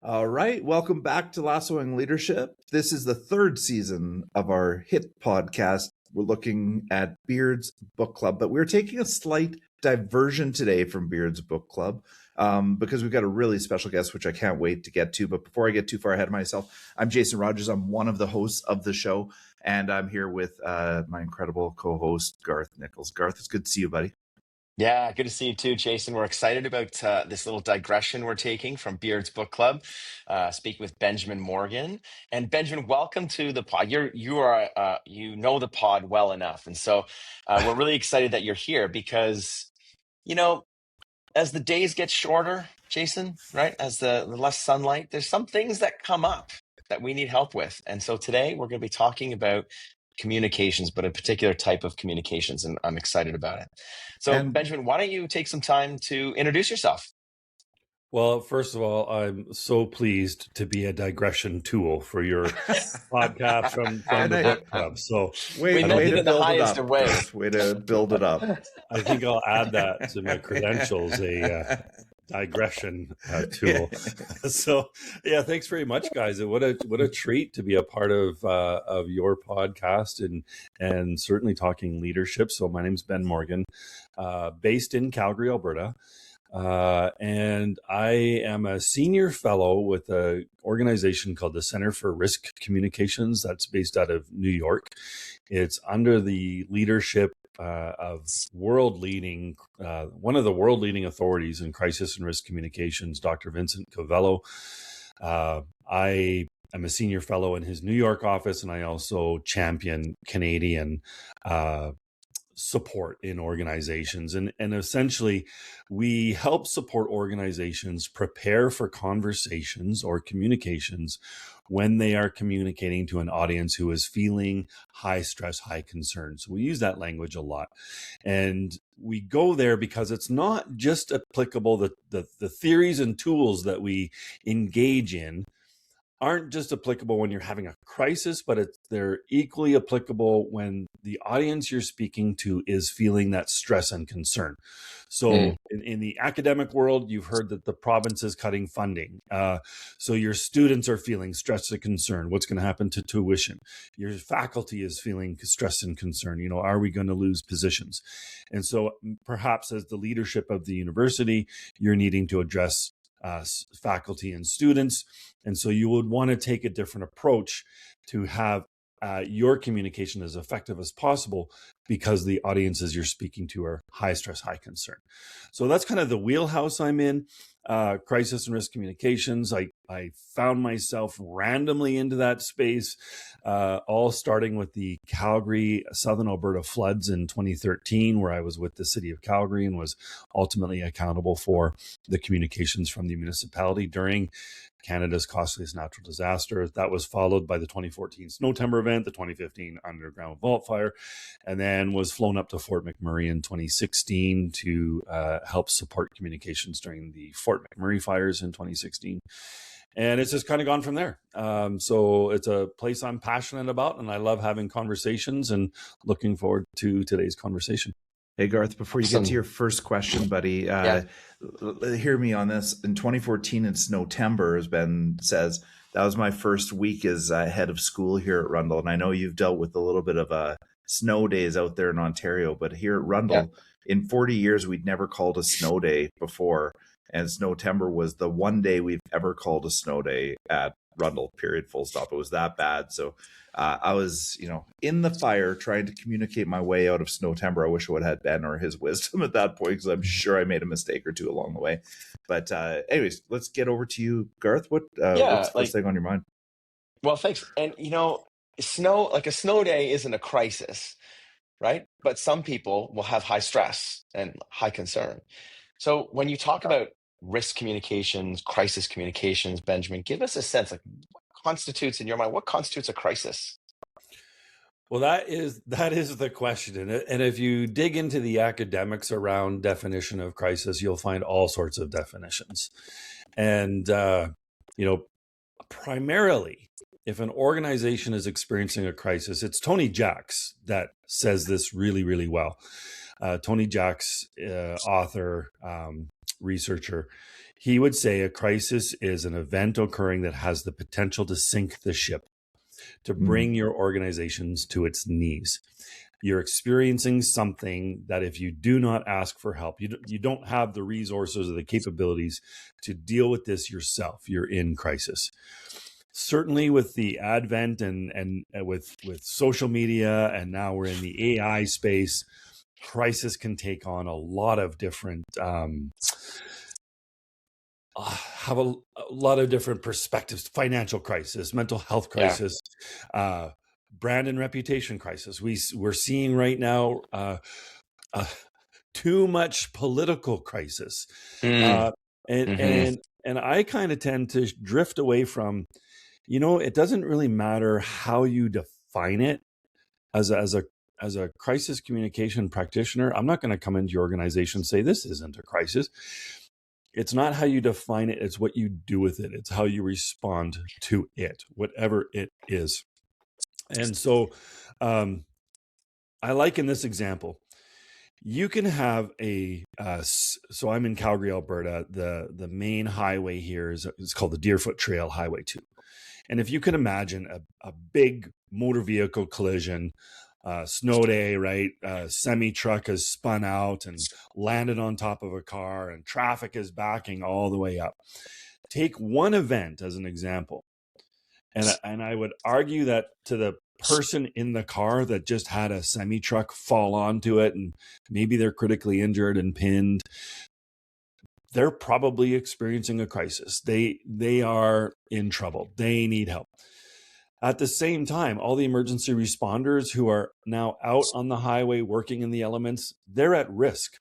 All right, welcome back to Lassoing Leadership. This is the third season of our hit podcast. We're looking at Beard's Book Club, but we're taking a slight diversion today from Beard's Book Club because we've got a really special guest, which I can't wait to get to. But before I get too far ahead of myself, I'm Jason Rogers. I'm one of the hosts of the show, and I'm here with my incredible co-host, Garth Nichols. Garth, it's good to see you, buddy. Yeah, good to see you too, Jason. We're excited about this little digression we're taking from Beard's Book Club. Speaking with Benjamin Morgan, and Benjamin, welcome to the pod. You know the pod well enough, and so we're really excited that you're here because as the days get shorter, Jason, right? As the less sunlight, there's some things that come up that we need help with, and so today we're going to be talking about communications, but a particular type of communications, and I'm excited about it. So, Benjamin, why don't you take some time to introduce yourself? Well, first of all, I'm so pleased to be a digression tool for your podcast from the book club. So way to build it up. Way to build it up. I think I'll add that to my credentials, a digression tool. So yeah, thanks very much, guys. What a treat to be a part of your podcast and certainly talking leadership. So my name's Ben Morgan, based in Calgary, Alberta. And I am a senior fellow with an organization called the Center for Risk Communications that's based out of New York. It's under the leadership of one of the world leading authorities in crisis and risk communications, Dr. Vincent Covello. I am a senior fellow in his New York office, and I also champion Canadian support in organizations. And essentially, we help support organizations prepare for conversations or communications when they are communicating to an audience who is feeling high stress, high concern. So we use that language a lot. And we go there because it's not just applicable, the theories and tools that we engage in aren't just applicable when you're having a crisis, but they're equally applicable when the audience you're speaking to is feeling that stress and concern. So in the academic world, you've heard that the province is cutting funding. So your students are feeling stress and concern. What's going to happen to tuition? Your faculty is feeling stress and concern. Are we going to lose positions? And so perhaps as the leadership of the university, you're needing to address faculty and students. And so you would want to take a different approach to have your communication as effective as possible because the audiences you're speaking to are high stress, high concern. So that's kind of the wheelhouse I'm in, crisis and risk communications. I found myself randomly into that space, all starting with the Calgary, Southern Alberta floods in 2013, where I was with the city of Calgary and was ultimately accountable for the communications from the municipality during Canada's costliest natural disaster. That was followed by the 2014 Snowtember event, the 2015 underground vault fire, and then was flown up to Fort McMurray in 2016 to help support communications during the Fort McMurray fires in 2016. And it's just kind of gone from there. So it's a place I'm passionate about, and I love having conversations and looking forward to today's conversation. Hey, Garth, before you get to your first question, buddy, hear me on this. In 2014, in Snowtember, as Ben says, that was my first week as head of school here at Rundle. And I know you've dealt with a little bit of snow days out there in Ontario, but here at Rundle, in 40 years, we'd never called a snow day before. And Snowtember was the one day we've ever called a snow day at Rundle, period, full stop. It was that bad. So I was, in the fire trying to communicate my way out of Snowtember. I wish I would have had Ben or his wisdom at that point, because I'm sure I made a mistake or two along the way. But anyways, let's get over to you, Garth. What's the first thing on your mind? Well, thanks. And, snow, like a snow day isn't a crisis, right? But some people will have high stress and high concern. So when you talk about risk communications, crisis communications, Benjamin, give us a sense, like what constitutes in your mind, what constitutes a crisis? Well, that is the question. And if you dig into the academics around definition of crisis, you'll find all sorts of definitions. And, primarily, if an organization is experiencing a crisis, it's Tony Jacks that says this really, really well. Tony Jacks, author, researcher. He would say a crisis is an event occurring that has the potential to sink the ship, to bring your organizations to its knees. You're experiencing something that if you do not ask for help, you don't have the resources or the capabilities to deal with this yourself. You're in crisis. Certainly with the advent and with social media, and now we're in the AI space, crisis can take on a lot of different have a lot of different perspectives. Financial crisis, mental health crisis, brand and reputation crisis. We're seeing right now too much political crisis, and I kind of tend to drift away from, it doesn't really matter how you define it. As a crisis communication practitioner, I'm not going to come into your organization and say this isn't a crisis. It's not how you define it, it's what you do with it. It's how you respond to it, whatever it is. And so I like in this example, you can have so I'm in Calgary, Alberta. The main highway here is called the Deerfoot Trail, Highway 2. And if you can imagine a big motor vehicle collision, snow day, right? Semi truck has spun out and landed on top of a car, and traffic is backing all the way up. Take one event as an example, and I would argue that to the person in the car that just had a semi truck fall onto it, and maybe they're critically injured and pinned, they're probably experiencing a crisis. They are in trouble. They need help. At the same time, all the emergency responders who are now out on the highway working in the elements, they're at risk.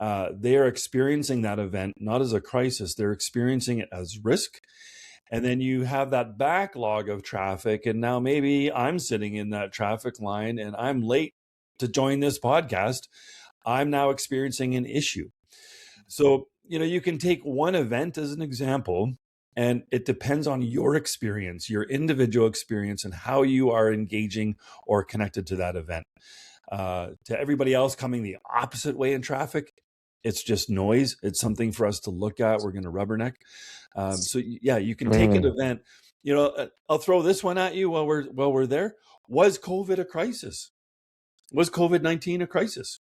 They are experiencing that event not as a crisis, they're experiencing it as risk. And then you have that backlog of traffic, and now maybe I'm sitting in that traffic line and I'm late to join this podcast. I'm now experiencing an issue. So, you can take one event as an example, and it depends on your experience, your individual experience, and how you are engaging or connected to that event. To everybody else coming the opposite way in traffic, it's just noise. It's something for us to look at. We're going to rubberneck. So you can take an event. I'll throw this one at you while we're there. Was COVID a crisis? Was COVID-19 a crisis?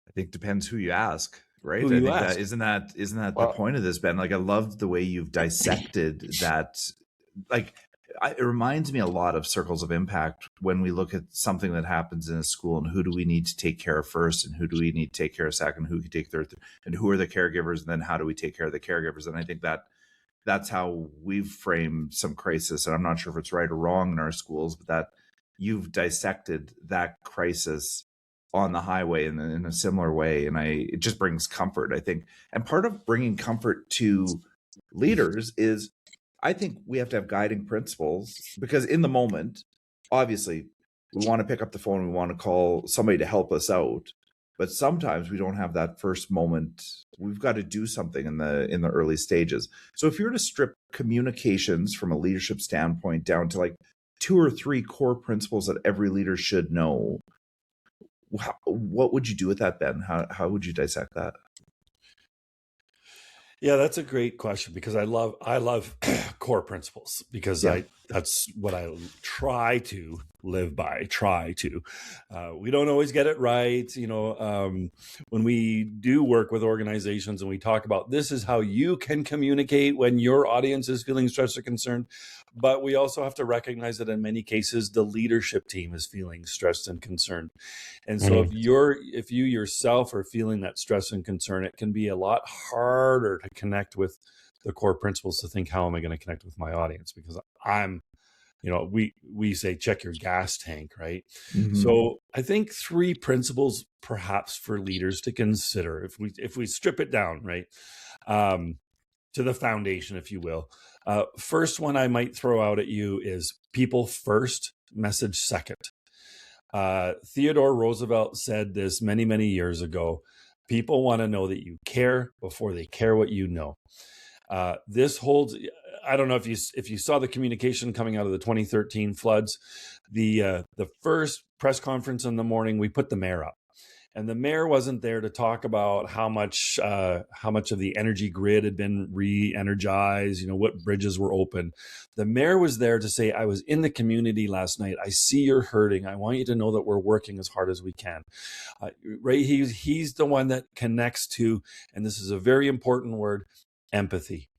I think depends who you ask. Right. Who you ask. Isn't that the point of this, Ben? Like, I love the way you've dissected that. Like, it reminds me a lot of circles of impact when we look at something that happens in a school, and who do we need to take care of first, and who do we need to take care of second, who can take third, and who are the caregivers, and then how do we take care of the caregivers? And I think that's how we've framed some crisis. And I'm not sure if it's right or wrong in our schools, but that you've dissected that crisis on the highway in a similar way. And it just brings comfort, I think. And part of bringing comfort to leaders is, I think we have to have guiding principles, because in the moment, obviously we want to pick up the phone, we want to call somebody to help us out. But sometimes we don't have that first moment. We've got to do something in the early stages. So if you were to strip communications from a leadership standpoint down to like 2 or 3 core principles that every leader should know, what would you do with that, Ben? How would you dissect that? Yeah, that's a great question, because I love core principles, because that's what I try to live by. We don't always get it right. When we do work with organizations and we talk about this is how you can communicate when your audience is feeling stressed or concerned, but we also have to recognize that in many cases, the leadership team is feeling stressed and concerned. And so if you yourself are feeling that stress and concern, it can be a lot harder to connect with the core principles, to think, how am I going to connect with my audience? Because we say, check your gas tank, right? Mm-hmm. So I think 3 principles perhaps for leaders to consider, if we strip it down, right? To the foundation, if you will. First one I might throw out at you is people first, message second. Theodore Roosevelt said this many, many years ago. People want to know that you care before they care what you know. This holds. I don't know if you saw the communication coming out of the 2013 floods. The first press conference in the morning, we put the mayor up. And the mayor wasn't there to talk about how much of the energy grid had been re-energized, what bridges were open. The mayor was there to say, I was in the community last night. I see you're hurting. I want you to know that we're working as hard as we can. Right? He's the one that connects to, and this is a very important word, empathy.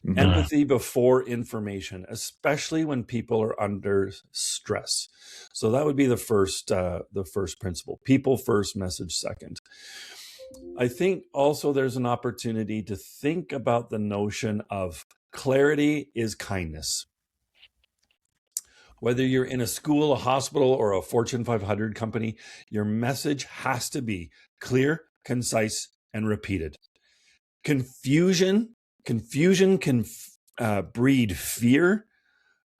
Mm-hmm. Empathy before information, especially when people are under stress. So that would be the first principle. People first, message second. I think also there's an opportunity to think about the notion of clarity is kindness. Whether you're in a school, a hospital, or a Fortune 500 company, your message has to be clear, concise, and repeated. Confusion can breed fear.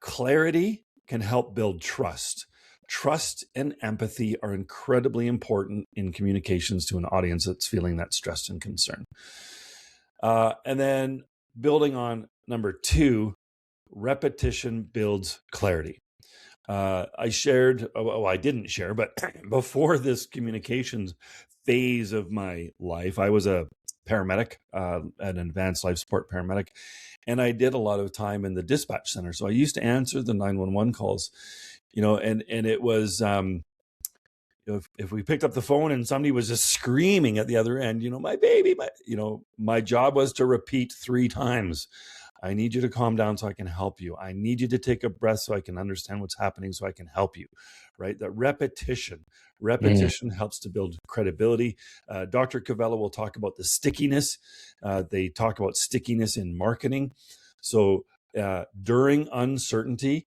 Clarity can help build trust. Trust and empathy are incredibly important in communications to an audience that's feeling that stress and concern. And then building on number 2, repetition builds clarity. I didn't share, but before this communications phase of my life, I was a paramedic, an advanced life support paramedic, and I did a lot of time in the dispatch center. So I used to answer the 911 calls, and it was, if we picked up the phone and somebody was just screaming at the other end, my baby, my job was to repeat 3 times. I need you to calm down so I can help you. I need you to take a breath so I can understand what's happening so I can help you, right? That repetition helps to build credibility. Dr. Cavella will talk about the stickiness. They talk about stickiness in marketing. So during uncertainty,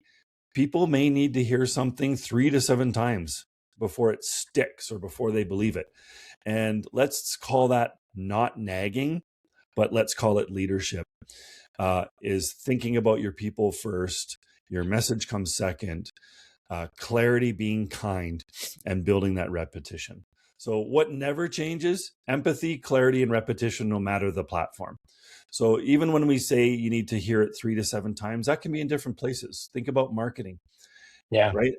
people may need to hear something 3 to 7 times before it sticks or before they believe it. And let's call that not nagging, but let's call it leadership. Is thinking about your people first, your message comes second, clarity, being kind, and building that repetition. So what never changes? Empathy, clarity, and repetition, no matter the platform. So even when we say you need to hear it 3 to 7 times, that can be in different places. Think about marketing. Yeah. Right.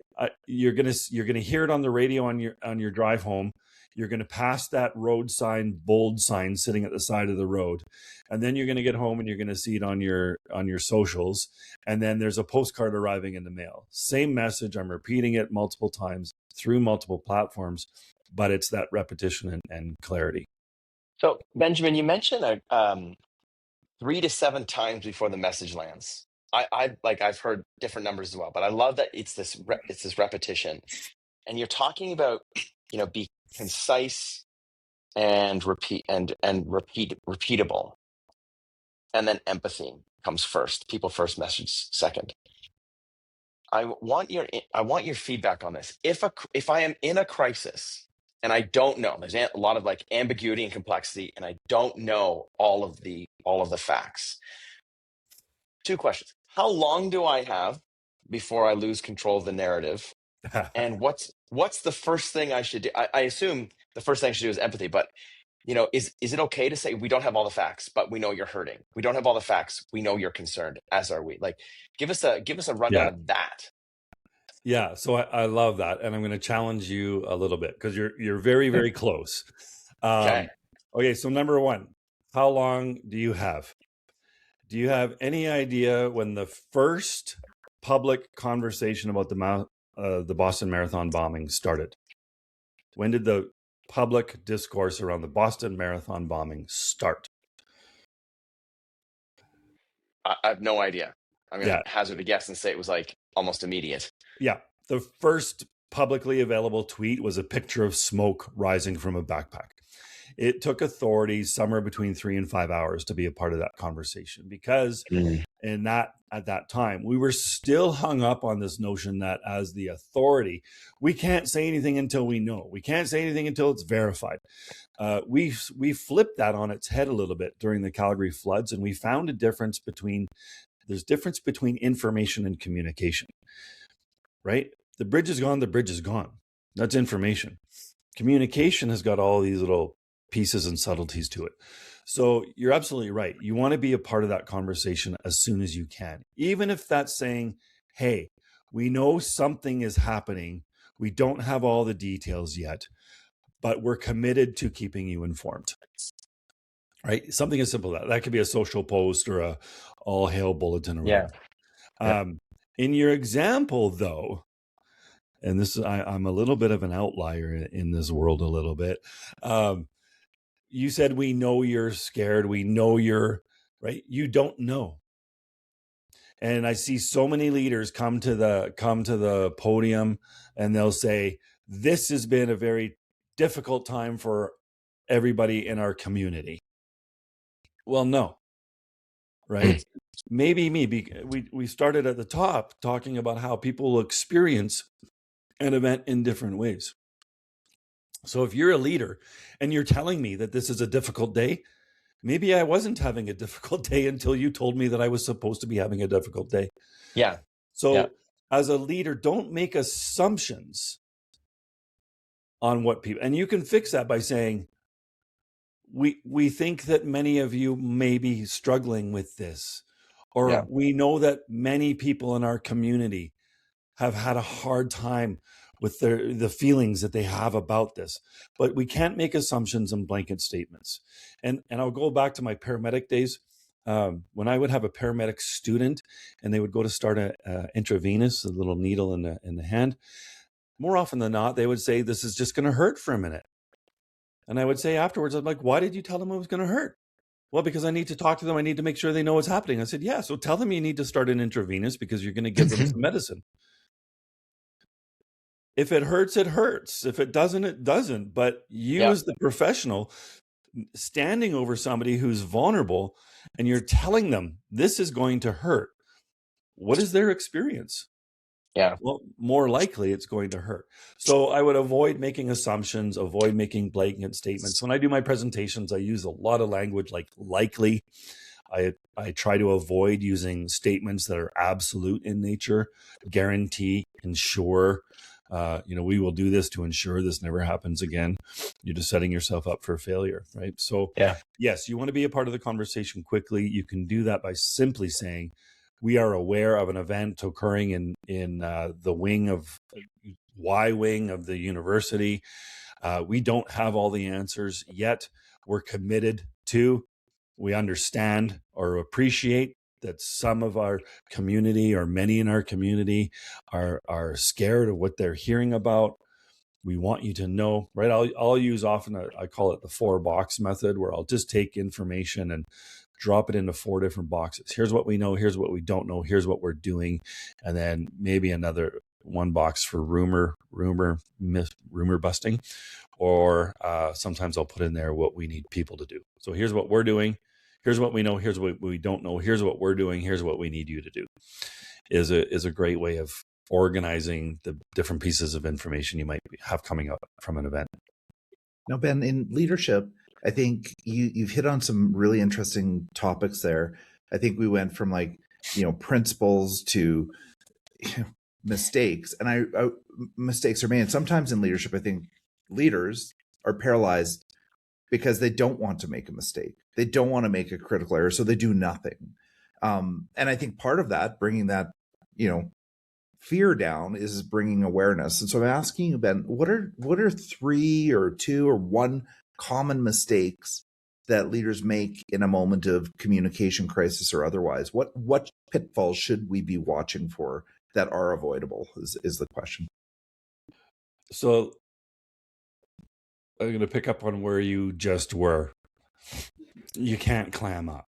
You're gonna hear it on the radio on your drive home. You're going to pass that road sign, bold sign sitting at the side of the road. And then you're going to get home and you're going to see it on your socials. And then there's a postcard arriving in the mail. Same message. I'm repeating it multiple times through multiple platforms, but it's that repetition and clarity. So Benjamin, you mentioned 3 to 7 times before the message lands. I've heard different numbers as well, but I love that it's this repetition. And you're talking about, be concise and repeatable, and then empathy comes first. People first, message second. I want your feedback on this. If I am in a crisis and I don't know, there's a lot of ambiguity and complexity, and I don't know all of the facts. 2 questions: how long do I have before I lose control of the narrative? And what's the first thing I should do? I assume the first thing I should do is empathy, but is it okay to say we don't have all the facts, but we know you're hurting? We don't have all the facts. We know you're concerned, as are we. Give us a rundown of that. Yeah. So I love that. And I'm going to challenge you a little bit because you're very, very close. Okay. So number 1, how long do you have? Do you have any idea when the first public conversation about the Boston Marathon bombing started? When did the public discourse around the Boston Marathon bombing start? I have no idea. I'm going to hazard a guess and say it was almost immediate. Yeah. The first publicly available tweet was a picture of smoke rising from a backpack. It took authorities somewhere between 3 and 5 hours to be a part of that conversation because at that time, we were still hung up on this notion that as the authority, we can't say anything until we know. We can't say anything until it's verified. We flipped that on its head a little bit during the Calgary floods, and we found there's difference between information and communication, right? The bridge is gone, the bridge is gone. That's information. Communication has got all these little pieces and subtleties to it. So you're absolutely right. You want to be a part of that conversation as soon as you can, even if that's saying, hey, we know something is happening. We don't have all the details yet, but we're committed to keeping you informed. Right? Something as simple as that. That could be a social post or a all hail bulletin or whatever. Yeah. In your example, though, and this is I'm a little bit of an outlier in this world a little bit. You said we know you're scared. We know you're right. You don't know. And I see so many leaders come to the podium and they'll say, "This has been a very difficult time for everybody in our community." Well, no, right? Maybe we started at the top talking about how people will experience an event in different ways. So if you're a leader and you're telling me that this is a difficult day, maybe I wasn't having a difficult day until you told me that I was supposed to be having a difficult day. Yeah. So as a leader, don't make assumptions on what people, and you can fix that by saying, we think that many of you may be struggling with this, or we know that many people in our community have had a hard time with the feelings that they have about this, but we can't make assumptions and blanket statements. And I'll go back to my paramedic days. When I would have a paramedic student and they would go to start a intravenous, a little needle in the hand, more often than not, they would say, "This is just going to hurt for a minute." And I would say afterwards, I'm like, "Why did you tell them it was going to hurt?" "Well, because I need to talk to them. I need to make sure they know what's happening." I said, "Yeah, so tell them you need to start an intravenous because you're going to give them some medicine. If it hurts, it hurts. If it doesn't, it doesn't." But you as the professional standing over somebody who's vulnerable and you're telling them this is going to hurt, what is their experience? Yeah. Well, more likely it's going to hurt. So I would avoid making assumptions, avoid making blanket statements. When I do my presentations, I use a lot of language like likely. I try to avoid using statements that are absolute in nature, guarantee, ensure. We will do this to ensure this never happens again. You're just setting yourself up for failure, right? So yes, you want to be a part of the conversation quickly. You can do that by simply saying, "We are aware of an event occurring in the wing of Y wing of the university. We don't have all the answers yet. We're committed to. We understand or appreciate that some of our community or many in our community are scared of what they're hearing about. We want you to know," right? I'll use often, I call it the 4-box method, where I'll just take information and drop it into 4 different boxes. Here's what we know. Here's what we don't know. Here's what we're doing. And then maybe another 1 box for rumor busting. Or sometimes I'll put in there what we need people to do. So here's what we're doing. Here's what we know. Here's what we don't know. Here's what we're doing. Here's what we need you to do. Is a great way of organizing the different pieces of information you might have coming up from an event. Now, Ben, in leadership, I think you've hit on some really interesting topics there. I think we went from principles to mistakes, and mistakes are made. And sometimes in leadership, I think leaders are paralyzed because they don't want to make a mistake. They don't want to make a critical error, so they do nothing. And I think part of that, bringing that, fear down, is bringing awareness. And so I'm asking you, Ben, what are 3 or 2 or 1 common mistakes that leaders make in a moment of communication crisis or otherwise? What pitfalls should we be watching for that are avoidable is the question. So I'm going to pick up on where you just were. You can't clam up.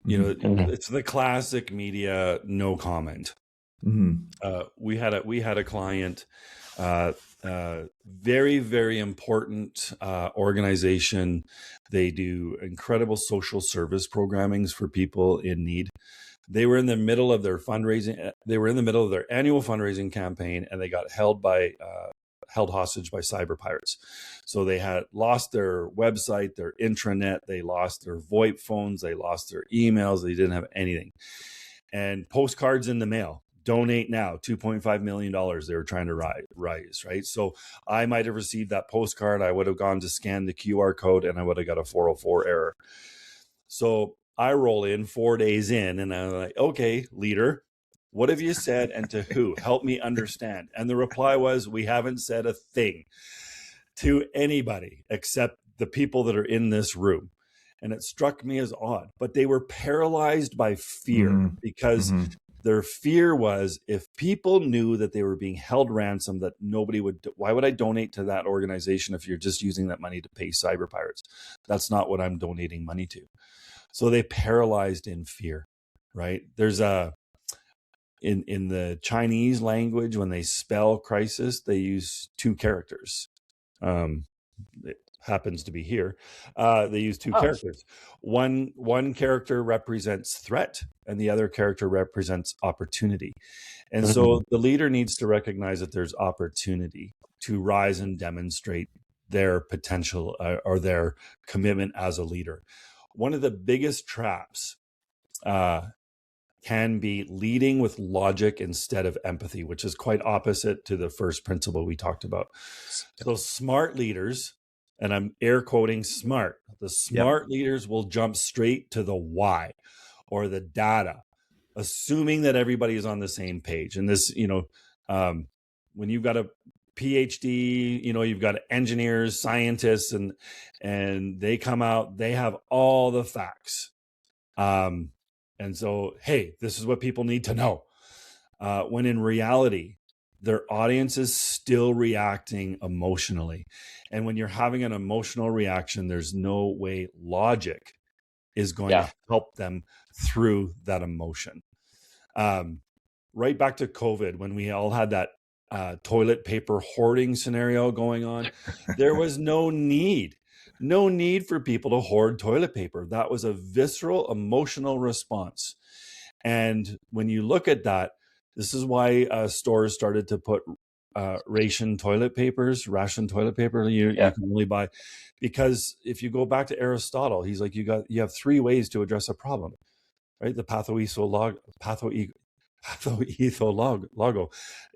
It's the classic media no comment. We had a client, very, very important organization. They do incredible social service programmings for people in need. They were in the middle of their fundraising. They were in the middle of their annual fundraising campaign, and they got held hostage by cyber pirates. So they had lost their website, their intranet, they lost their VoIP phones, they lost their emails, they didn't have anything. And postcards in the mail. Donate now, $2.5 million they were trying to raise, right? So I might have received that postcard. I would have gone to scan the QR code and I would have got a 404 error. So I roll in 4 days in and I'm like, "Okay, leader, what have you said and to who? Help me understand." And the reply was, "We haven't said a thing." to anybody except the people that are in this room. And it struck me as odd, but they were paralyzed by fear because their fear was, if people knew that they were being held ransom, that nobody would, why would I donate to that organization if you're just using that money to pay cyber pirates? That's not what I'm donating money to. So they paralyzed in fear, right? There's in the Chinese language, when they spell crisis, they use two characters. It happens to be here. They use two characters. One character represents threat, and the other character represents opportunity. And so the leader needs to recognize that there's opportunity to rise and demonstrate their potential or their commitment as a leader. One of the biggest traps can be leading with logic instead of empathy, which is quite opposite to the first principle we talked about. So smart leaders, and I'm air quoting smart, the smart leaders will jump straight to the why or the data, assuming that everybody is on the same page. And this, when you've got a PhD, you've got engineers, scientists, and they come out, they have all the facts. And so, hey, this is what people need to know. When in reality, their audience is still reacting emotionally. And when you're having an emotional reaction, there's no way logic is going to help them through that emotion. Right back to COVID, when we all had that toilet paper hoarding scenario going on, there was no need for people to hoard toilet paper. That was a visceral, emotional response. And when you look at that, this is why stores started to put ration toilet paper. You can only buy, because if you go back to Aristotle, he's like, you have three ways to address a problem, right? The pathoethologo,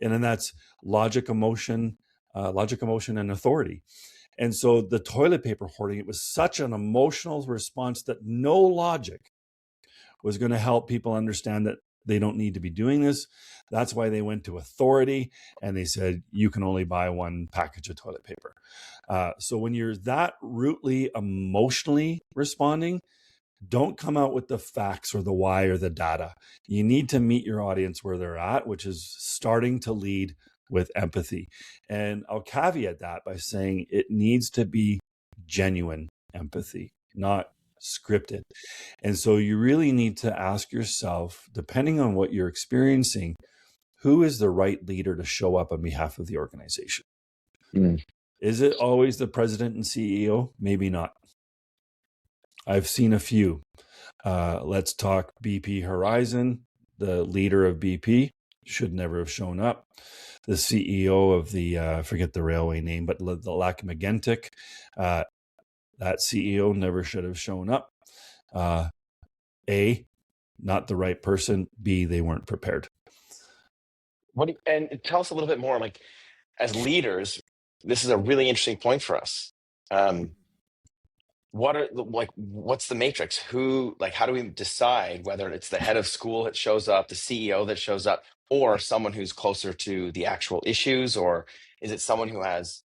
and then that's logic, emotion, and authority. And so the toilet paper hoarding, it was such an emotional response that no logic was going to help people understand that they don't need to be doing this. That's why they went to authority and they said, you can only buy one package of toilet paper. So when you're that rootly emotionally responding, don't come out with the facts or the why or the data. You need to meet your audience where they're at, which is starting to lead with empathy. And I'll caveat that by saying it needs to be genuine empathy, not scripted. And so you really need to ask yourself, depending on what you're experiencing, who is the right leader to show up on behalf of the organization? Is it always the president and CEO? Maybe not. I've seen a few. Let's talk BP Horizon. The leader of BP should never have shown up. The CEO of the, forget the railway name, but the Lac-Mégantic, that CEO never should have shown up. A, not the right person. B, they weren't prepared. And tell us a little bit more, like, as leaders, this is a really interesting point for us. What's the matrix? How do we decide whether it's the head of school that shows up, the CEO that shows up, or someone who's closer to the actual issues, or is it someone who has,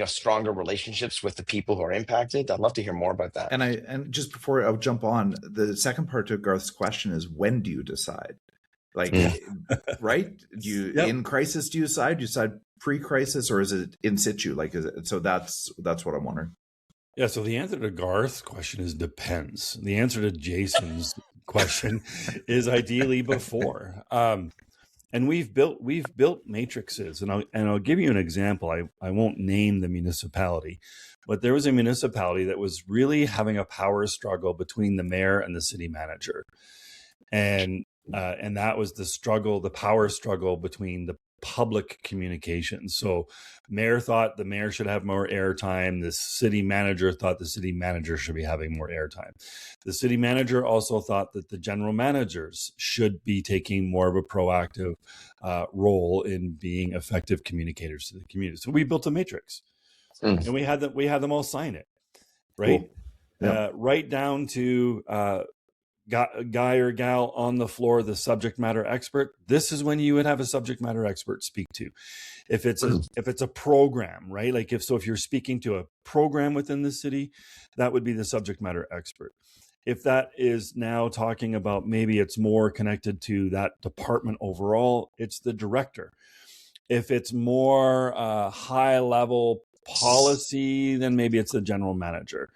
stronger relationships with the people who are impacted? I'd love to hear more about that. And just before I jump on, the second part to Garth's question is, when do you decide? Right? In crisis, do you decide? Do you decide pre-crisis, or is it in situ? So that's what I'm wondering. Yeah, so the answer to Garth's question is depends. The answer to Jason's question is ideally before. And we've built matrices, and I'll give you an example. I won't name the municipality, but there was a municipality that was really having a power struggle between the mayor and the city manager, and that was the power struggle between the public communications. So mayor thought the mayor should have more airtime. The city manager thought the city manager should be having more airtime. The city manager also thought that the general managers should be taking more of a proactive role in being effective communicators to the community. So we built a matrix, and we had them all sign it, right? Cool. Yeah. Right down to guy or gal on the floor, the subject matter expert, this is when you would have a subject matter expert speak to. If it's a program, right? Like if you're speaking to a program within the city, that would be the subject matter expert. If that is now talking about, maybe it's more connected to that department overall, it's the director. If it's more high level policy, then maybe it's the general manager.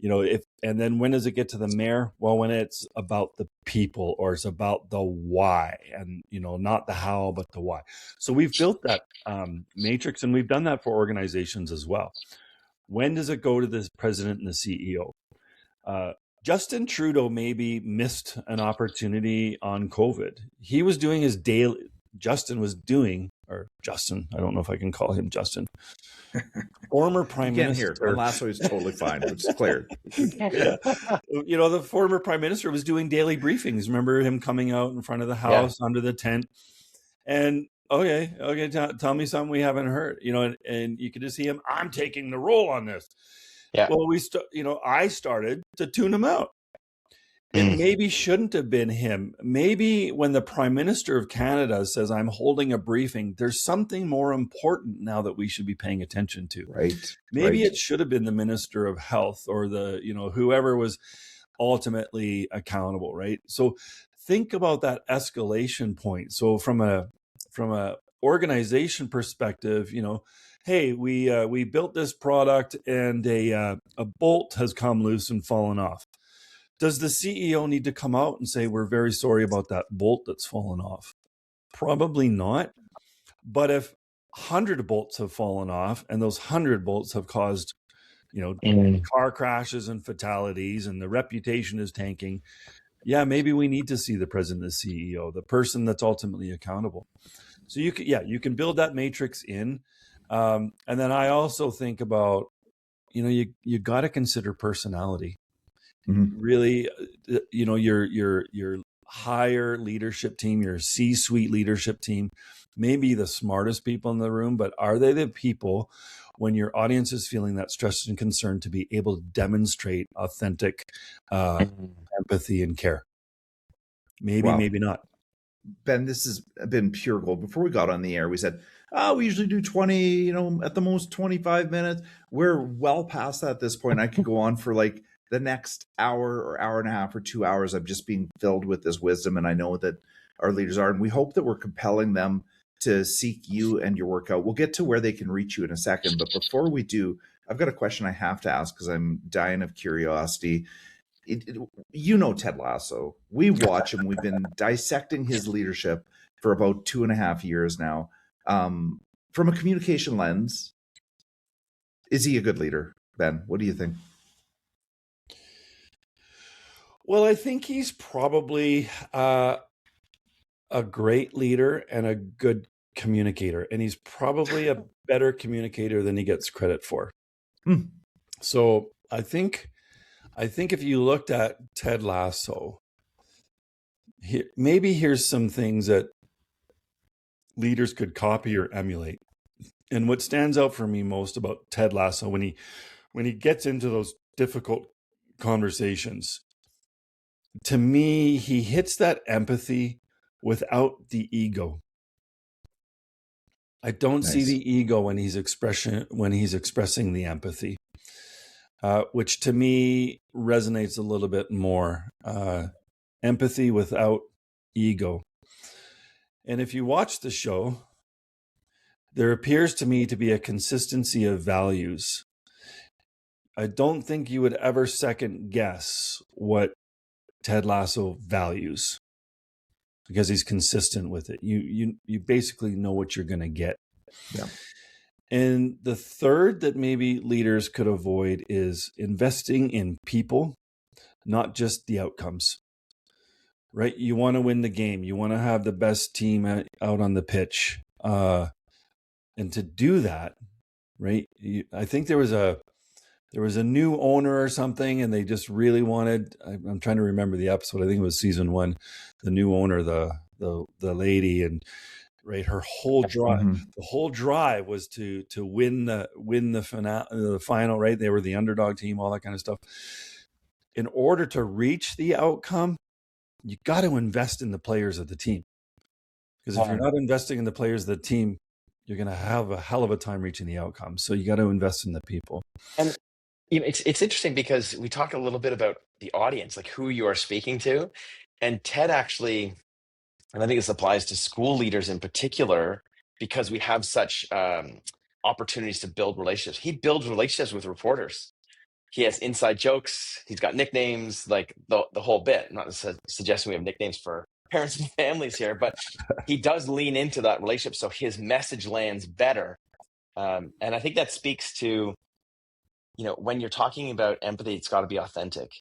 And then when does it get to the mayor? Well, when it's about the people, or it's about the why, and not the how, but the why. So we've built that matrix, and we've done that for organizations as well. When does it go to the president and the CEO? Justin Trudeau maybe missed an opportunity on COVID. He was doing his daily. Justin, I don't know if I can call him Justin. Former Prime Minister. Here, Lasso is totally fine. It's clear. Yeah. The former Prime Minister was doing daily briefings. Remember him coming out in front of the house, under the tent, and okay, tell me something we haven't heard. And you could just see him. I'm taking the role on this. Yeah. Well, I started to tune him out. It maybe shouldn't have been him. Maybe when the Prime Minister of Canada says, I'm holding a briefing, there's something more important now that we should be paying attention to. Right. Maybe it should have been the Minister of Health, or whoever was ultimately accountable, right? So think about that escalation point. So from a organization perspective, hey, we built this product and a bolt has come loose and fallen off. Does the CEO need to come out and say, we're very sorry about that bolt that's fallen off? Probably not. But if 100 bolts have fallen off, and those 100 bolts have caused, car crashes and fatalities, and the reputation is tanking, maybe we need to see the president, the CEO, the person that's ultimately accountable. So you can build that matrix in. And then I also think about, you got to consider personality. Mm-hmm. Really, your higher leadership team, your C-suite leadership team, may be the smartest people in the room, but are they the people, when your audience is feeling that stress and concern, to be able to demonstrate authentic empathy and care? Maybe, maybe not. Ben, this has been pure gold. Before we got on the air, we said, we usually do 20, at the most 25 minutes. We're well past that at this point. I could go on for like the next hour or hour and a half or 2 hours of just being filled with this wisdom. And I know that our leaders are, and we hope that we're compelling them to seek you and your work out. We'll get to where they can reach you in a second. But before we do, I've got a question I have to ask because I'm dying of curiosity. Ted Lasso. We watch him. We've been dissecting his leadership for about 2.5 years now. From a communication lens, is he a good leader? Ben, what do you think? Well, I think he's probably a great leader and a good communicator, and he's probably a better communicator than he gets credit for. So I think if you looked at Ted Lasso, maybe here's some things that leaders could copy or emulate. And what stands out for me most about Ted Lasso, when he gets into those difficult conversations, to me, he hits that empathy without the ego. I don't see the ego when he's expressing the empathy, which to me resonates a little bit more. Empathy without ego. And if you watch the show, there appears to me to be a consistency of values. I don't think you would ever second guess what Ted Lasso values, because he's consistent with it. You basically know what you're going to get. Yeah. And the third that maybe leaders could avoid is investing in people, not just the outcomes. Right? You want to win the game. You want to have the best team out on the pitch. And to do that, right? I think there was a new owner or something, and they just really wanted, I'm trying to remember the episode. I think it was season 1, the new owner, the lady, and right, her whole drive, the whole drive was to win the final, right? They were the underdog team, all that kind of stuff. in order to reach the outcome, you got to invest in the players of the team. Because if you're not investing in the players of the team, you're going to have a hell of a time reaching the outcome. So you got to invest in the people. And it's interesting because we talked a little bit about the audience, like who you are speaking to. And Ted actually, and I think this applies to school leaders in particular, because we have such opportunities to build relationships. He builds relationships with reporters. He has inside jokes. He's got nicknames, like the whole bit. I'm not suggesting we have nicknames for parents and families here, but he does lean into that relationship so his message lands better. And I think that speaks to, when you're talking about empathy, it's got to be authentic.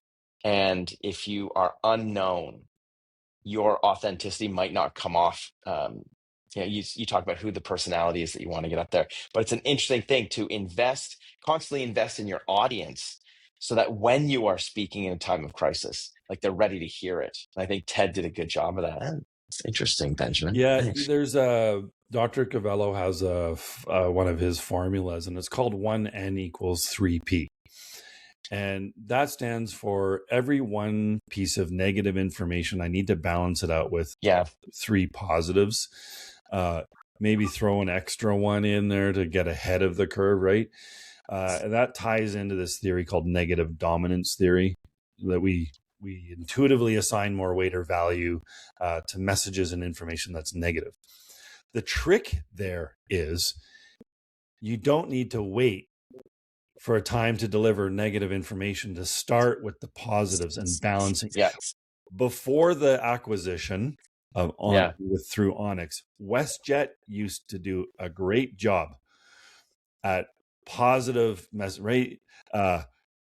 And if you are unknown, your authenticity might not come off. You talk about who the personality is that you want to get up there, but it's an interesting thing to constantly invest in your audience so that when you are speaking in a time of crisis, like they're ready to hear it. And I think Ted did a good job of that. It's interesting, Benjamin. Yeah, Thanks. there's Dr. Cavello has one of his formulas, and it's called 1N = 3P. And that stands for every one piece of negative information, I need to balance it out with 3 positives. Maybe throw an extra one in there to get ahead of the curve, right? And that ties into this theory called negative dominance theory, that we intuitively assign more weight or value to messages and information that's negative. The trick there is you don't need to wait for a time to deliver negative information to start with the positives and balancing. Before the acquisition of through Onyx, WestJet used to do a great job at positive right?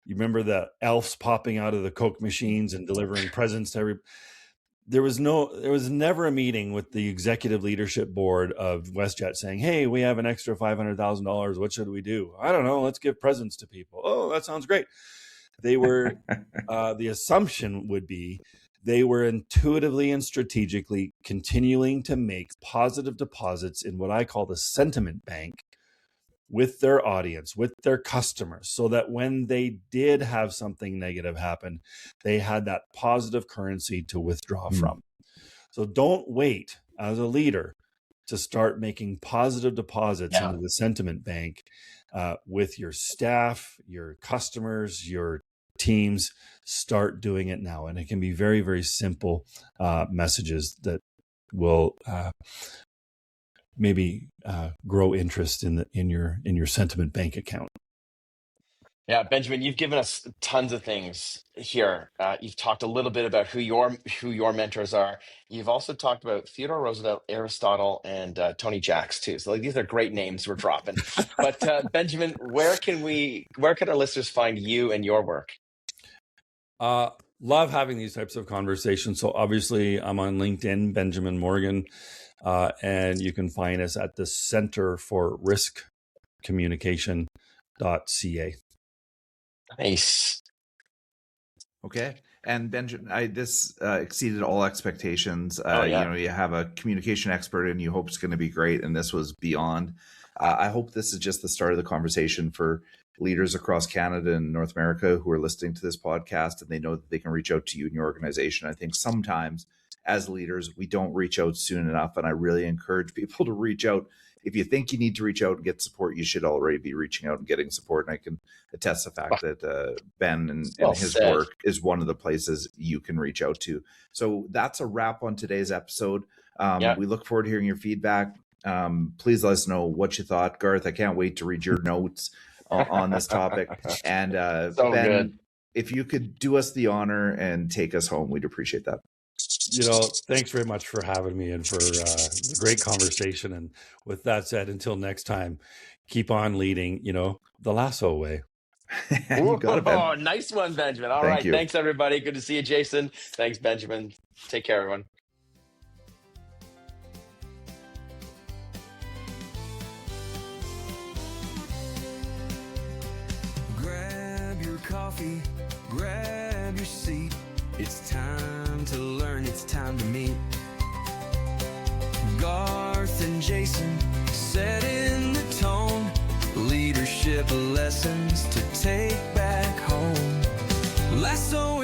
You remember the elves popping out of the Coke machines and delivering presents to every. There was never a meeting with the executive leadership board of WestJet saying, "Hey, we have an extra $500,000. What should we do?" "I don't know. Let's give presents to people." "Oh, that sounds great." They were, the assumption would be they were intuitively and strategically continuing to make positive deposits in what I call the sentiment bank with their audience, with their customers, so that when they did have something negative happen, they had that positive currency to withdraw from. So don't wait as a leader to start making positive deposits into the sentiment bank with your staff, your customers, your teams. Start doing it now. And it can be very, very simple messages that will maybe grow interest in your sentiment bank account. Yeah, Benjamin, you've given us tons of things here. You've talked a little bit about who your mentors are. You've also talked about Theodore Roosevelt, Aristotle, and Tony Jacks too. So these are great names we're dropping. But Benjamin, where can our listeners find you and your work? Love having these types of conversations. So obviously I'm on LinkedIn, Benjamin Morgan, and you can find us at the Center for Risk Communication.ca. Nice. Okay. And Benjamin, this exceeded all expectations. You have a communication expert and you hope it's going to be great. And this was beyond. I hope this is just the start of the conversation for leaders across Canada and North America who are listening to this podcast, and they know that they can reach out to you and your organization. I think sometimes as leaders, we don't reach out soon enough. And I really encourage people to reach out. If you think you need to reach out and get support, you should already be reaching out and getting support. And I can attest the fact that Ben and his work is one of the places you can reach out to. So that's a wrap on today's episode. We look forward to hearing your feedback. Please let us know what you thought. Garth, I can't wait to read your notes on this topic. And So Ben, good. if you could do us the honor and take us home, we'd appreciate that. Thanks very much for having me and for the great conversation. And with that said, until next time, keep on leading, the Lasso way. You got it, Ben. Oh, nice one, Benjamin. All right. Thanks, everybody. Good to see you, Jason. Thanks, Benjamin. Take care, everyone. Grab your coffee, grab your seat. It's time to learn, it's time to meet. Garth and Jason setting the tone. Leadership lessons to take back home. Lassoing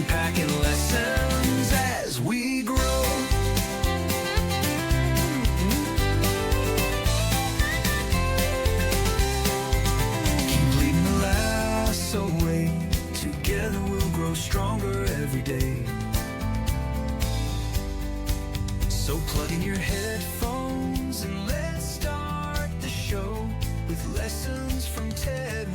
unpacking lessons as we grow. Keep leading the lasso way. Together we'll grow stronger every day. So plug in your headphones and let's start the show with lessons from Ted.